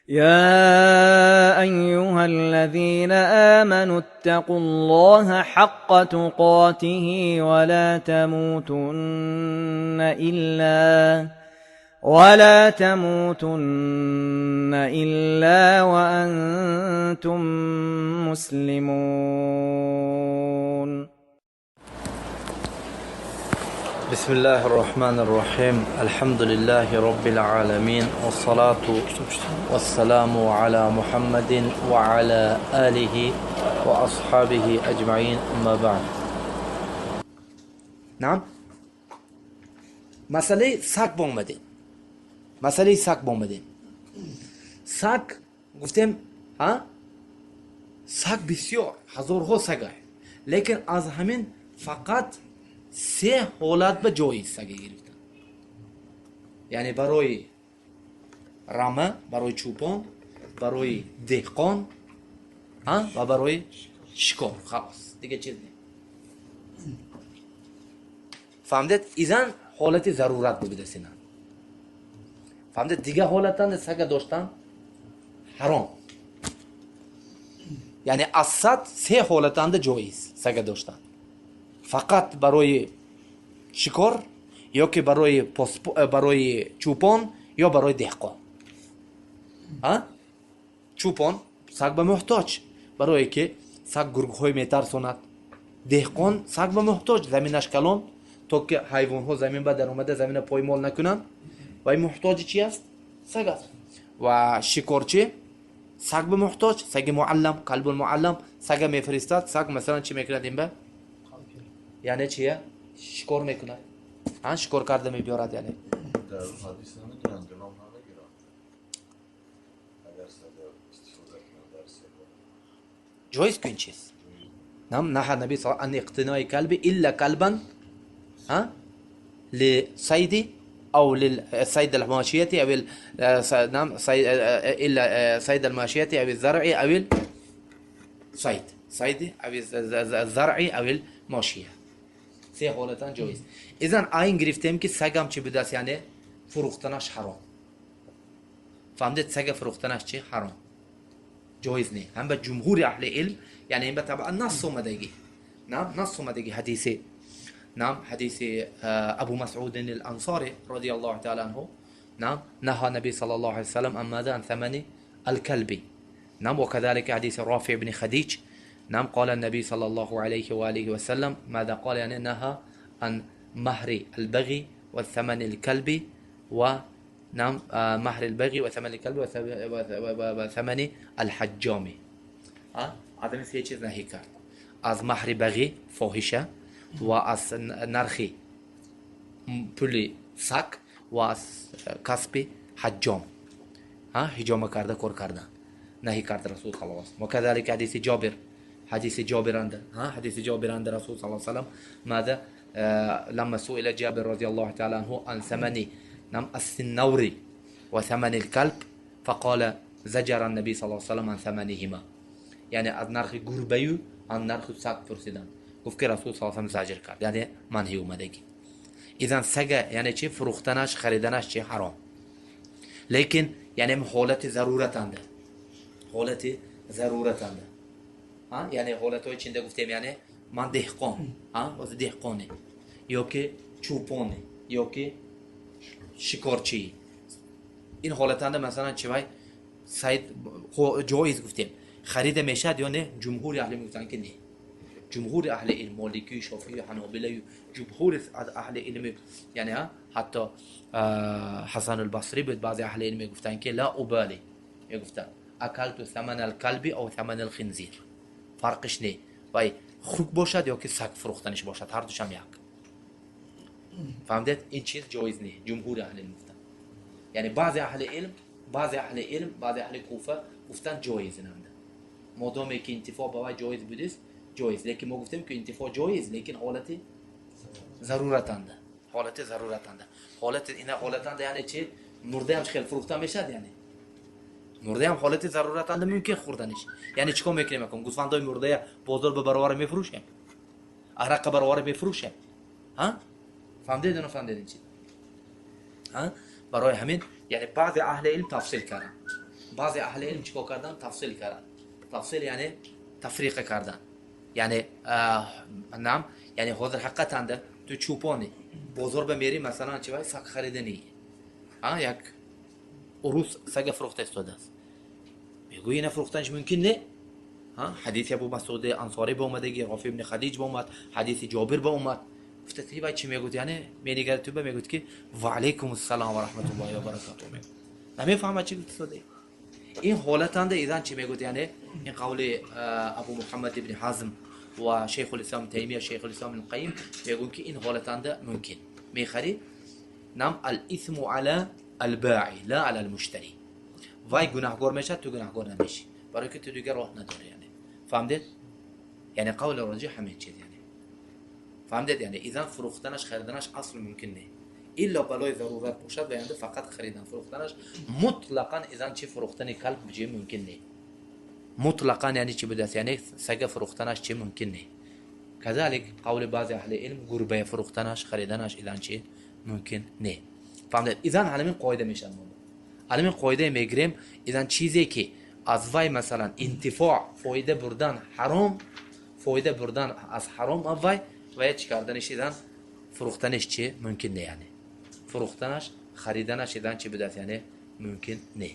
يا أيها الذين آمنوا اتقوا الله حق تقاته ولا تموتن إلا وأنتم مسلمون. بسم الله الرحمن الرحيم. الحمد لله رب العالمين، والصلاة والسلام على محمد وعلى آله وأصحابه أجمعين، أما بعد. نعم، مسئله سگ بومده. سگ گفتیم سگ بسیار هزارها سگ است، لیکن از همین فقط سه حالت به جایی سگ گرفتن، یعنی برای رمه، برای چوپان، برای دهقان و برای شکار. خلاص دیگه چیز نیست. فهمدید؟ ایزن حالت ضرورت بوده سینه. فهمدید؟ دیگه حالتان سگ داشتن حرام، یعنی اصد سه حالتان جایز سگ داشتن، فقط برای شکار یا که برای چوپان یا برای دهقان. چوپان سگ به محتاج، برای که سگ گرگ‌های میترساند. دهقان سگ به محتاج، زمینش کلان تا که حیوان‌ها زمین به در اومده زمین پایمال نکنن، و این محتاج چی است؟ سگ است. و شکارچی سگ به محتاج، سگ معلم، کلب المعلم، سگ میفرستاد. سگ مثلا چی میکند این به؟ یعنی چیه؟ شکار میکنه، شکار کرده میبیارد. یعنی در حدیث نمیتونن جناب نمیگیرن اگر سگ استفاده کنن در سگ جایز که این چیز. نعم، نهى النبي صلى الله عليه وسلم عن اقتناء كلب الا كلبا لصيد او للصيد الماشية او نعم الا صيد الماشية او الزرع او صيد او الزرع او الماشية. سه حالتان جایز. اذن این گرفتیم که سگم چی بوده است، یعنی فروختنش حرام. فهمدید؟ سگ فروختنش چی؟ حرام، جایز نه. هم به جمهور اهل علم، یعنی این به طبع نص اومدگی. نعم، نص اومدگی حدیث، نعم، حدیث ابو مسعود الانصاری رضی الله تعالی عنه. نعم، نهى النبي صلى الله عليه وسلم عن ماذا؟ عن ثمن الكلب. نعم، وكذلك حديث رافع بن خديج. نعم، قال النبي صلى الله عليه وآله وسلم ماذا قال؟ يعني نهى عن مهر البغي والثمن الكلب، و نعم مهر البغي وثمن الكلب وثمن الحجام. آدمی سه چیز نهی کرد: از مهر بغی فاحشه، و از نرخ پول سگ، و از کسب حجام، حجامه کرده، کار کرده، نهی کرد رسول صلی الله علیه و سلم. و كذلك حدیث جابر عند رسول صلی الله علیه و سلم ماذا؟ لما سئل جابر رضي الله تعالى عنه عن ثمن نعم السنور وثمن الكلب فقال زجر النبي صلى الله عليه وسلم عن ثمنهما. یعنی از نرخ گربه و عن نرخ سگ پرسیدن، گفت که رسول صلی الله علیه و سلم زجر کرد، یعنی منهی اومدگی. اذن سگ یعنی چی؟ فروختنش، خریدنش چی؟ حرام. لیکن یعنی حالت ضرورتنده، یعنی حالت های چنده گفتیم، یعنی من دهقان، از دهقانه، یا که چوپانه، یا که شکارچی. این حالتنده مثلا چی وای سید جایز گفتیم. خرید میشد یا نه؟ جمهور اهل علم گفتن که نه. جمهور اهل علم، مالکی، شافعی، حنابلة، جمهور اهل علم، یعنی حتی حسن البصری بود، بعضی اهل علم گفتن که لا ابالی، گفتن اکلت ثمن الكلب او ثمن الخنزیر، فرقش نه، وای خوک باشد یا که سگ فروختنش باشد، هر دوش هم یک. فهمدید؟ این چیز جایز نه. جمهور اهل علم گفتن، یعنی بعضی اهل کوفه گفتن جایز نمیده، مادامی که انتفاع باید جایز بودیست جایز. لیکن ما گفتیم که انتفاع جایز، لیکن حالت ضرورتنده. این حالتنده یعنی چی؟ مرده هم خیلی فروخته میشد، یعنی مرده هم حالت ضرورتنده ممکن خوردنش. یعنی چیکار میکنیم؟ گوسفندای مرده بازار به برابر میفروشیم، عرق برابر میفروشیم. فهمیدید یا نفهمیدید چی؟ برای همین یعنی بعض اهل علم تفصیل کردن، بعضی اهل علم چیکار کردن؟ تفصیل کردن. تفصیل یعنی تفریق کردن. یعنی نام یعنی حاضر حقیقتا تو چوپانی بازار بمیری مثلا چی وای سگ خریدنی یک عروس سگ فروخته است. میگویی این فروختنش ممکن نه. حدیث ابو مسعود انصاری با اومدگی رافع ابن خدیج با اومد، حدیث جابر با اومد. گفته باید چی میگوید؟ یعنی میگه تو به میگوید که و علیکم السلام و رحمت الله و برکاته. نمیفهمه چی گفته. این حالت انده ایزان چی میگوید؟ یعنی این قول ابو محمد ابن حزم و شیخ الاسلام تیمیه، شیخ الاسلام ابن القیم میگوید که این حالت انده ممکن میخری. نام الاثم على الباعی لا على المشتری. وای گناهگار میشه، تو گناهگار نمیشی، برای که تو دیگه راه نداری. یعنی فهمدید؟ یعنی قول راجح همین چیز. یعنی فهمدید؟ یعنی اذا فروختنش خریدنش اصل ممکن نه الا بلای ضرورت باشد و یعنی فقط خریدن فروختنش مطلقاً اذا چه فروختن کلب بجه ممکن نه. مطلقاً یعنی چی بدست؟ یعنی سگ فروختنش چه ممکن نه. كذلك قول بعض اهل علم گربه فروختنش خریدنش اذا چه ممکن نه. فهمدید؟ اذا همین قاعده میشه. همین قاعده میگیریم اذا چیزی که از وای مثلا انتفاع فایده بردن حرام، فایده بردن از حرام وای و چی کردنش اذا فروختنش چه ممکن نه. یعنی فروختنش خریدنش اذا چه بدست؟ یعنی ممکن نه.